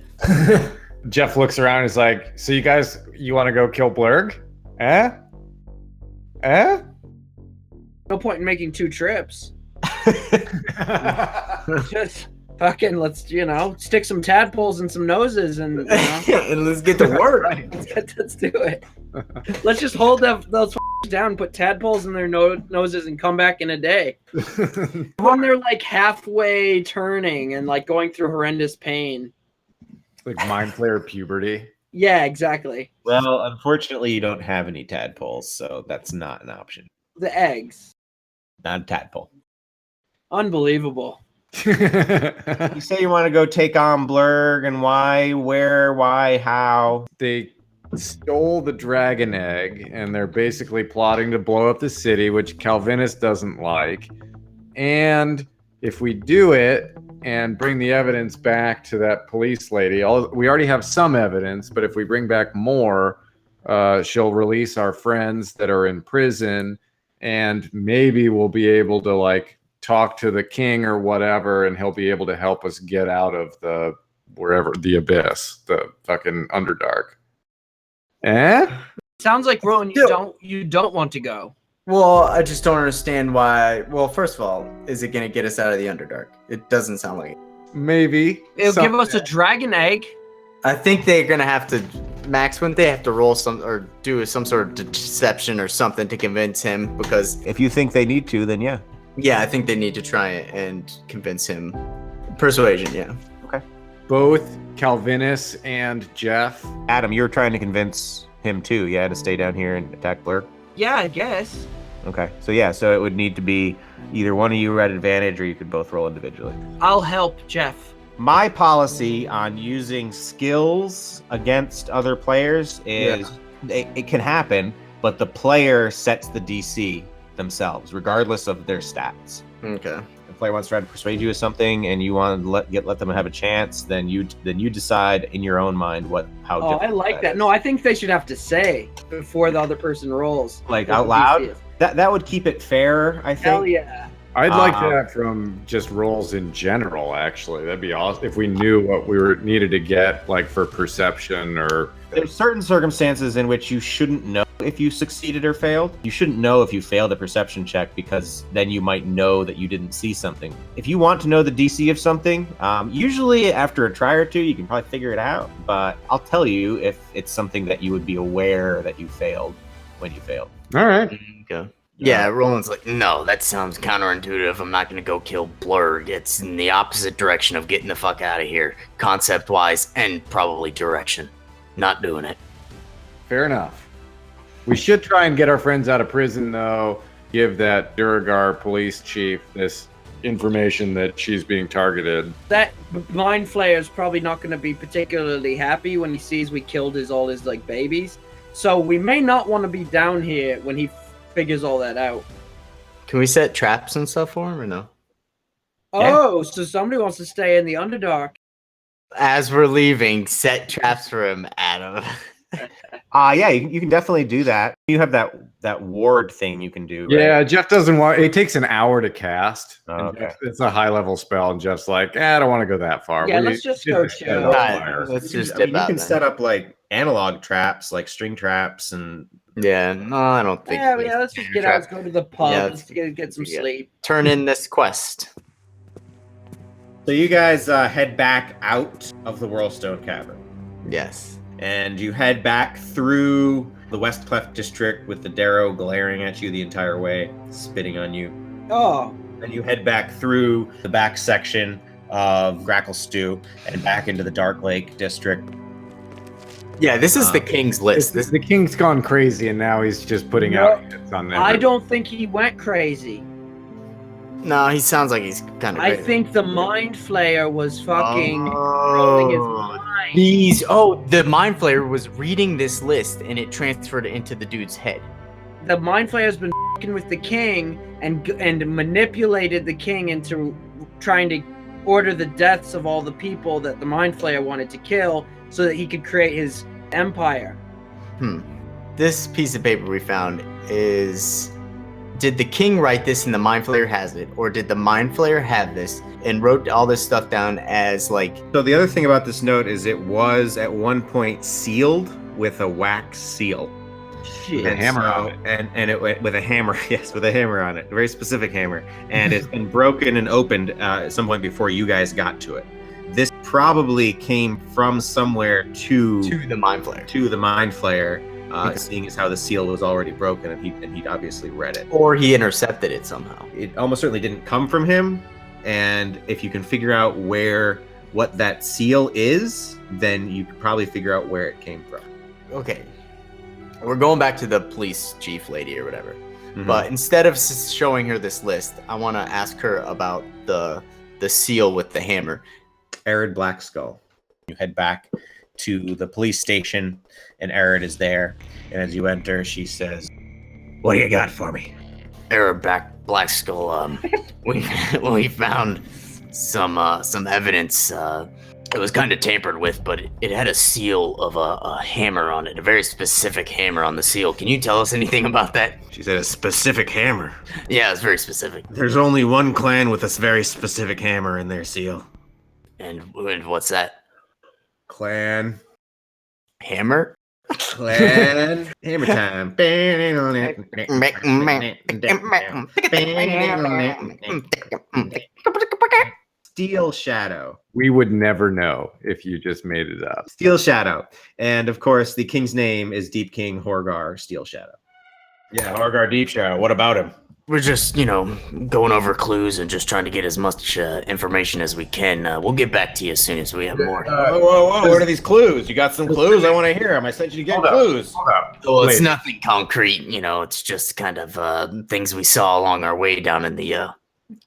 Jeff looks around and is like, so you want to go kill Blurg? Eh? No point in making 2 trips. Just fucking let's, stick some tadpoles in some noses and, And let's get to work. let's do it. Let's just hold those down, put tadpoles in their noses and come back in a day. When they're like halfway turning and like going through horrendous pain. Like Mind Flayer puberty. Yeah, exactly. Well, unfortunately, you don't have any tadpoles, so that's not an option. The eggs. Not a tadpole. Unbelievable. You say you want to go take on Blurg, and why, where, why, how? They stole the dragon egg, and they're basically plotting to blow up the city, which Calvinus doesn't like. And if we do it and bring the evidence back to that police lady, we already have some evidence, but if we bring back more, she'll release our friends that are in prison, and maybe we'll be able to like talk to the king or whatever, and he'll be able to help us get out of the wherever, the abyss, the fucking Underdark. Sounds like Rowan, you don't want to go. Well, I just don't understand why. Well, first of all, is it gonna get us out of the Underdark? It doesn't sound like it. Maybe It'll give us a dragon egg. I think they're gonna have to, Max, wouldn't they have to roll some or do some sort of deception or something to convince him? Because If you think they need to, then yeah. yeah, I think they need to try and convince him. Persuasion, yeah. both Calvinus and Jeff. Adam, you were trying to convince him too, yeah, to stay down here and attack Blur? Yeah, I guess. Okay, so yeah, so it would need to be either one of you were at advantage, or you could both roll individually. I'll help Jeff. My policy on using skills against other players is it can happen, but the player sets the DC themselves, regardless of their stats. Okay. If the player wants to try to persuade you of something, and you want to let them have a chance, then you decide in your own mind how. Oh, I like that. is. No, I think they should have to say before the other person rolls. Like what out the loud. DC is. That would keep it fair, I think. Hell yeah. I'd like that from just rolls in general, actually. That'd be awesome if we knew what we needed to get, like for perception or... There's certain circumstances in which you shouldn't know if you succeeded or failed. You shouldn't know if you failed a perception check, because then you might know that you didn't see something. If you want to know the DC of something, usually after a try or two, you can probably figure it out. But I'll tell you if it's something that you would be aware that you failed when you failed. All right. Okay. Yeah, Roland's like, no, that sounds counterintuitive. I'm not gonna go kill Blurg. It's in the opposite direction of getting the fuck out of here, concept-wise and probably direction. Not doing it. Fair enough. We should try and get our friends out of prison, though. Give that Duragar police chief this information that she's being targeted. That mind flayer is probably not going to be particularly happy when he sees we killed all his like babies. So we may not want to be down here when he figures all that out. Can we set traps and stuff for him or no? Oh, so somebody wants to stay in the Underdark. As we're leaving, set traps for him, Adam. Yeah, you can definitely do that. You have that ward thing you can do. Right? Yeah, Jeff doesn't want... It takes an hour to cast. Oh, and okay. Jeff, it's a high-level spell, and Jeff's like, I don't want to go that far. Yeah, let's just go chill. Alright, let's just dip you out can then. set up like analog traps, like string traps, and Yeah, no, I don't think. Yeah, we- let's just get out. Let's go to the pub. Yeah, Let's get some yeah. sleep. Turn in this quest. so you guys head back out of the Whirlstone Cavern, Yes. and you head back through the West Cleft District with the Darrow glaring at you the entire way, spitting on you. Oh, And you head back through the back section of Grackle Stew and back into the Dark Lake District. Yeah, this is the king's list. This, the king's gone crazy, and now he's just putting out hits on them. I don't think he went crazy. No, he sounds like he's kind of. I think the mind flayer was fucking rolling his mind. The mind flayer was reading this list and it transferred into the dude's head. The mind flayer's been fucking with the king and manipulated the king into trying to order the deaths of all the people that the mind flayer wanted to kill so that he could create his empire. This piece of paper we found is... Did the king write this and the mind flayer has it? Or did the mind flayer have this and wrote all this stuff down as like... So the other thing about this note is it was at one point sealed with a wax seal. Shit. A hammer on it. And it went with a hammer, yes, with a hammer on it, a very specific hammer. And it's been broken and opened at some point before you guys got to it. This probably came from somewhere to the mind flayer. to the Mind Flayer, seeing as how the seal was already broken and he'd obviously read it. Or he intercepted it somehow. It almost certainly didn't come from him. And if you can figure out what that seal is, then you could probably figure out where it came from. Okay. We're going back to the police chief lady or whatever. But instead of showing her this list, I want to ask her about the seal with the hammer. Arid Blackskull. You head back to the police station, and Arid is there. And as you enter, she says, "What do you got for me?" Arid Blackskull. We found some evidence. It was kind of tampered with, but it had a seal of a hammer on it, a very specific hammer on the seal. Can you tell us anything about that? She said a specific hammer. Yeah, it's very specific. There's only one clan with a very specific hammer in their seal. And what's that? Clan. Hammer? Clan. Hammer time. Steel Shadow. We would never know if you just made it up. Steel Shadow. And of course, the king's name is Deep King Horgar Steel Shadow. Yeah, Horgar Deep Shadow. What about him? We're just, going over clues and just trying to get as much information as we can. We'll get back to you as soon as we have more. Whoa. What are these clues? You got some clues? I want to hear them. I said you get clues. Hold up. Well, it's nothing concrete, it's just kind of things we saw along our way down in the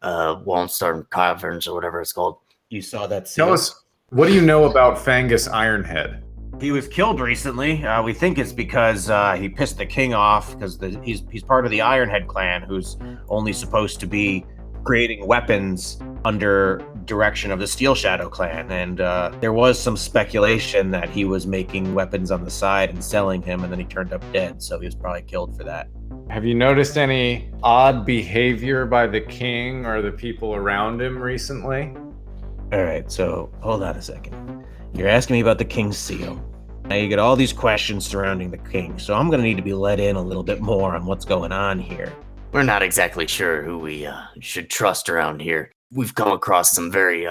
Wallenstorm Caverns or whatever it's called. You saw that seal. Tell us, what do you know about Fangus Ironhead? He was killed recently. We think it's because he pissed the king off because he's part of the Ironhead clan, who's only supposed to be creating weapons under direction of the Steel Shadow clan. And there was some speculation that he was making weapons on the side and selling him, and then he turned up dead. So he was probably killed for that. Have you noticed any odd behavior by the king or the people around him recently? All right, so hold on a second. You're asking me about the king's seal. Now you get all these questions surrounding the king, so I'm going to need to be let in a little bit more on what's going on here. We're not exactly sure who we should trust around here. We've come across some very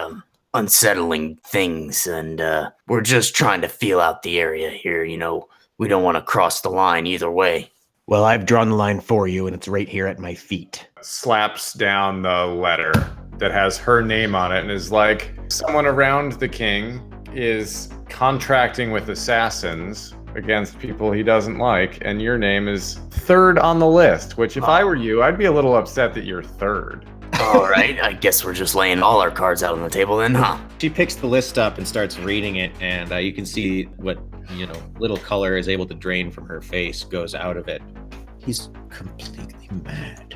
unsettling things, and we're just trying to feel out the area here. We don't want to cross the line either way. Well, I've drawn the line for you, and it's right here at my feet. Slaps down the letter that has her name on it and is like, someone around the king is contracting with assassins against people he doesn't like, and your name is third on the list, which if I were you, I'd be a little upset that you're third. All right, I guess we're just laying all our cards out on the table then, huh? She picks the list up and starts reading it, and you can see what, little color is able to drain from her face goes out of it. He's completely mad.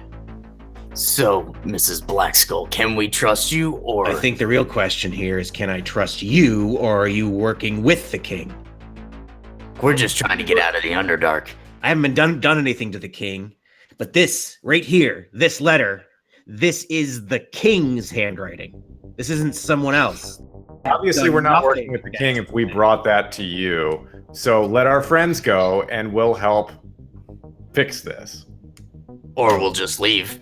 So, Mrs. Blackskull, can we trust you, or... I think the real question here is, can I trust you, or are you working with the king? We're just trying to get out of the Underdark. I haven't been done anything to the king, but this, right here, this letter, this is the king's handwriting. This isn't someone else. Obviously, we're not working with the king if we brought that to you. So let our friends go, and we'll help fix this. Or we'll just leave.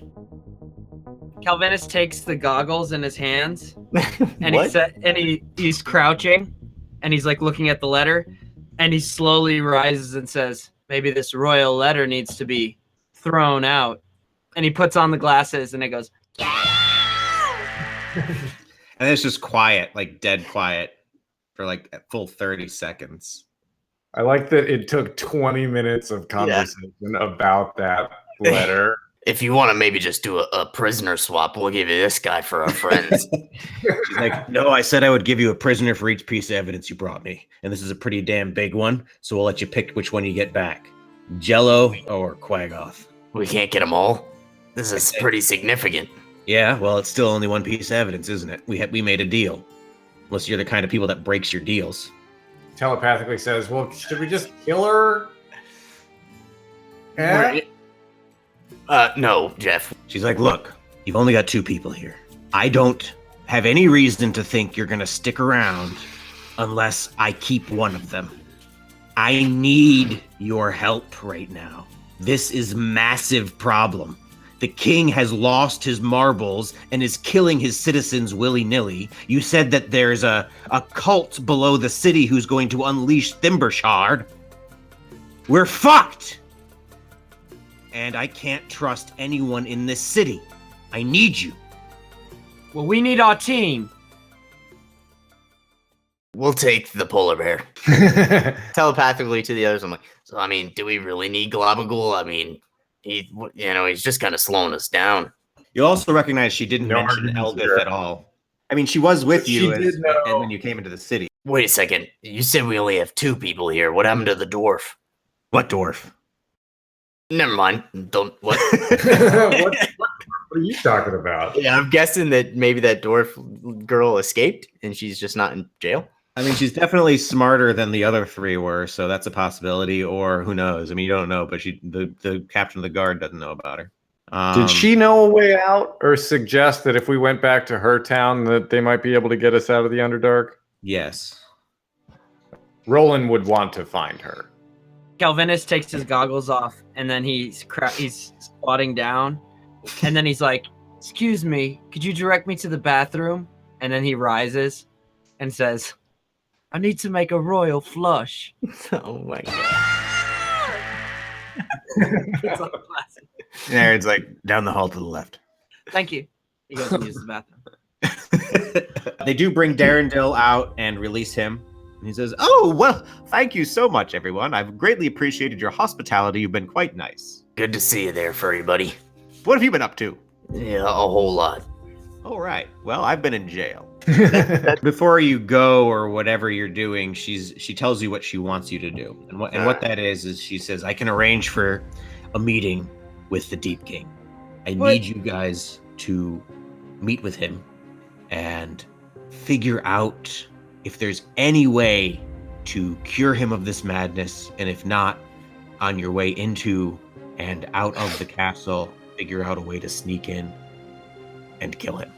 Calvinus takes the goggles in his hands, and What? he's crouching, and he's like looking at the letter, and he slowly rises and says, "Maybe this royal letter needs to be thrown out." And he puts on the glasses, and it goes, And it's just quiet, like dead quiet, for like a full 30 seconds. I like that it took 20 minutes of conversation about that letter. If you want to maybe just do a prisoner swap, we'll give you this guy for our friends. She's like, no, I said I would give you a prisoner for each piece of evidence you brought me. And this is a pretty damn big one, so we'll let you pick which one you get back. Jello or Quaggoth. We can't get them all. This is pretty significant. Yeah, well, it's still only one piece of evidence, isn't it? We made a deal. Unless you're the kind of people that breaks your deals. Telepathically says, well, should we just kill her? Eh? No, Jeff. She's like, look, you've only got two people here. I don't have any reason to think you're going to stick around unless I keep one of them. I need your help right now. This is massive problem. The king has lost his marbles and is killing his citizens willy-nilly. You said that there's a cult below the city who's going to unleash Thimbershard. We're fucked! And I can't trust anyone in this city. I need you. "Well, we need our team." We'll take the polar bear. Telepathically to the others, I'm like, so, do we really need Globagool? he's just kind of slowing us down. You also recognize she didn't No mention arguments Eldith here. at all. I mean, she was with She you did know. and when you came into the city. Wait a second. You said we only have 2 people here. What happened to the dwarf? What dwarf? Never mind. Don't what? what are you talking about? Yeah, I'm guessing that maybe that dwarf girl escaped and she's just not in jail. I mean, she's definitely smarter than the other 3 were, so that's a possibility. Or who knows? I mean, you don't know, but the captain of the guard doesn't know about her. Did she know a way out, or suggest that if we went back to her town, that they might be able to get us out of the Underdark? Yes. Roland would want to find her. Calvinus takes his goggles off, and then he's squatting down, and then he's like, "Excuse me, could you direct me to the bathroom?" And then he rises and says, "I need to make a royal flush." Oh my god. It's all classic. Aaron's like, down the hall to the left. Thank you. He goes and uses the bathroom. They do bring Darendil out and release him. And he says, "Oh, well, thank you so much, everyone. I've greatly appreciated your hospitality. You've been quite nice. Good to see you there, furry buddy. What have you been up to?" Yeah, a whole lot. All right. Well, I've been in jail. Before you go or whatever you're doing, she tells you what she wants you to do. And what that is she says, "I can arrange for a meeting with the Deep King. I need you guys to meet with him and figure out if there's any way to cure him of this madness, and if not, on your way into and out of the castle, figure out a way to sneak in and kill him."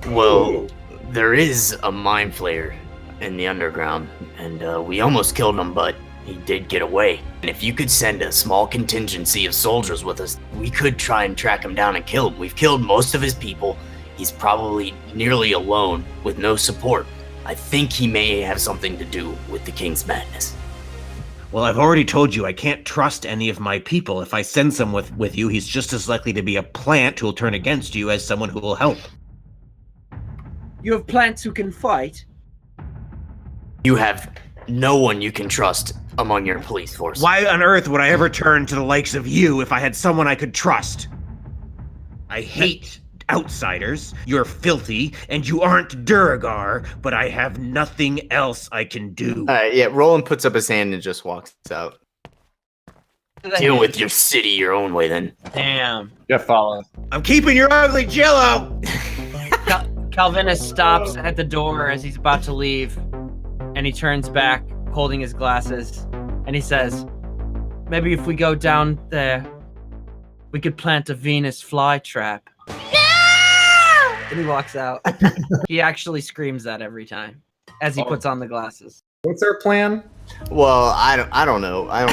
Well, there is a mind flayer in the underground, and we almost killed him, but he did get away. And if you could send a small contingency of soldiers with us, we could try and track him down and kill him. We've killed most of his people. He's probably nearly alone with no support. I think he may have something to do with the king's madness. Well, I've already told you I can't trust any of my people. If I send someone with you, he's just as likely to be a plant who'll turn against you as someone who will help. You have plants who can fight? You have no one you can trust among your police force. Why on earth would I ever turn to the likes of you if I had someone I could trust? I hate outsiders. You're filthy, and you aren't Duragar, but I have nothing else I can do. Yeah, Roland puts up his hand and just walks out. Deal with your city your own way, then. Damn. Jeff follows. I'm keeping your ugly jello! Calvinus stops at the door as he's about to leave, and he turns back, holding his glasses, and he says, "Maybe if we go down there, we could plant a Venus flytrap." And he walks out. He actually screams that every time as he puts on the glasses. What's our plan? Well, I don't know. I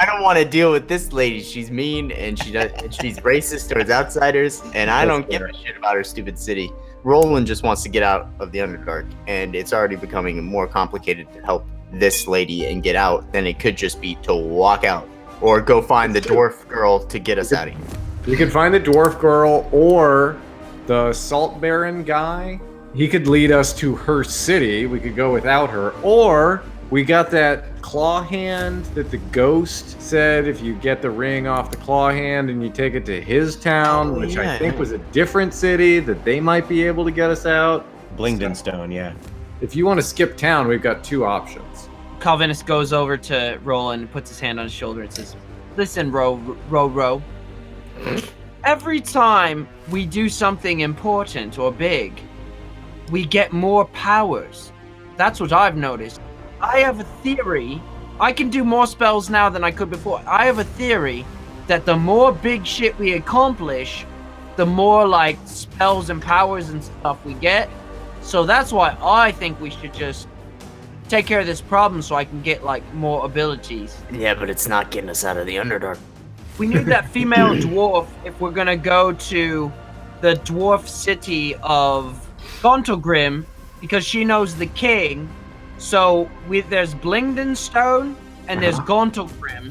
don't want to deal with this lady. She's mean and she's racist towards outsiders, and I don't give a shit about her stupid city. Roland just wants to get out of the Underdark, and it's already becoming more complicated to help this lady and get out than it could just be to walk out or go find the dwarf girl to get us out of here. We could find the dwarf girl or the salt baron guy. He could lead us to her city. We could go without her. Or we got that claw hand that the ghost said if you get the ring off the claw hand and you take it to his town, which I think was a different city, that they might be able to get us out. Blingdenstone, yeah. If you want to skip town, we've got 2 options. Calvinus goes over to Roland and puts his hand on his shoulder and says, "Listen, Ro. Every time we do something important or big, we get more powers. That's what I've noticed. I have a theory. I can do more spells now than I could before. I have a theory that the more big shit we accomplish, the more like spells and powers and stuff we get. So that's why I think we should just take care of this problem so I can get like more abilities." Yeah, but it's not getting us out of the Underdark. We need that female dwarf if we're gonna go to the dwarf city of Gontlegrim, because she knows the king. So there's Blingdenstone and there's Gontlegrim,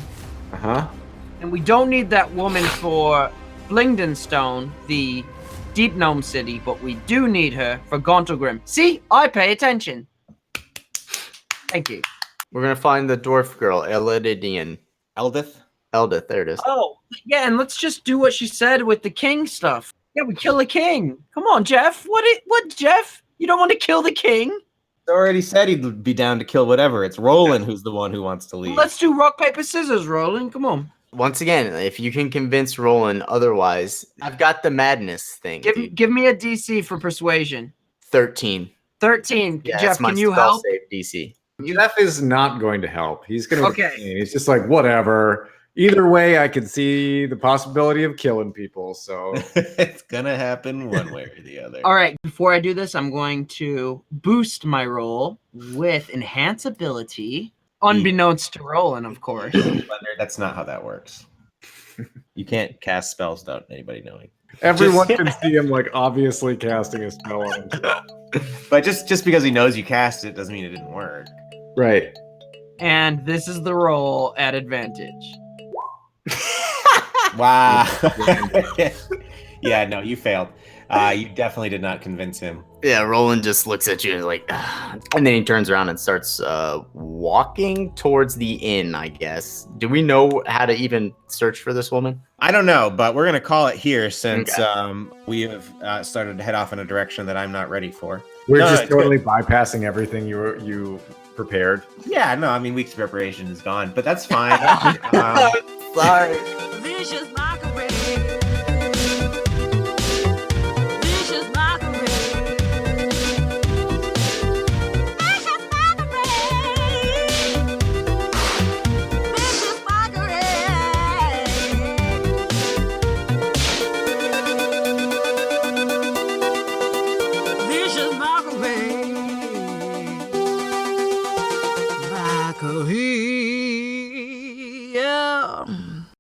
and we don't need that woman for Blingdenstone, the Deep Gnome city, but we do need her for Gontlegrim. See, I pay attention. Thank you. We're gonna find the dwarf girl, Eledidian. Eldith? Eldith, there it is. Oh, yeah, and let's just do what she said with the king stuff. Yeah, we kill the king. Come on, Jeff. What, Jeff? You don't want to kill the king? He already said he'd be down to kill whatever. It's Roland who's the one who wants to leave. Let's do rock, paper, scissors, Roland. Come on. Once again, if you can convince Roland otherwise, I've got the madness thing. dude. Give me a DC for persuasion. 13. 13. Yeah, Jeff, that's my can you spell help? save DC. Jeff is not going to help. He's going to. Okay. He's just like, whatever. Either way, I can see the possibility of killing people. So It's gonna happen one way or the other. All right, before I do this, I'm going to boost my roll with enhance ability, unbeknownst to Roland, of course. That's not how that works. You can't cast spells without anybody knowing. everyone can see him like obviously casting a spell on himself. But just because he knows you cast it doesn't mean it didn't work. Right. And this is the roll at advantage. Wow. Yeah, no, you failed. You definitely did not convince him. Yeah, Roland just looks at you and is like, "Ah." And then he turns around and starts walking towards the inn, I guess. Do we know how to even search for this woman? I don't know, but we're gonna call it here since Okay. we have started to head off in a direction that I'm not ready for. We're No, just it's good. totally bypassing everything you prepared. Yeah, no, I mean weeks of preparation is gone, but that's fine. Sorry. Vicious mockery.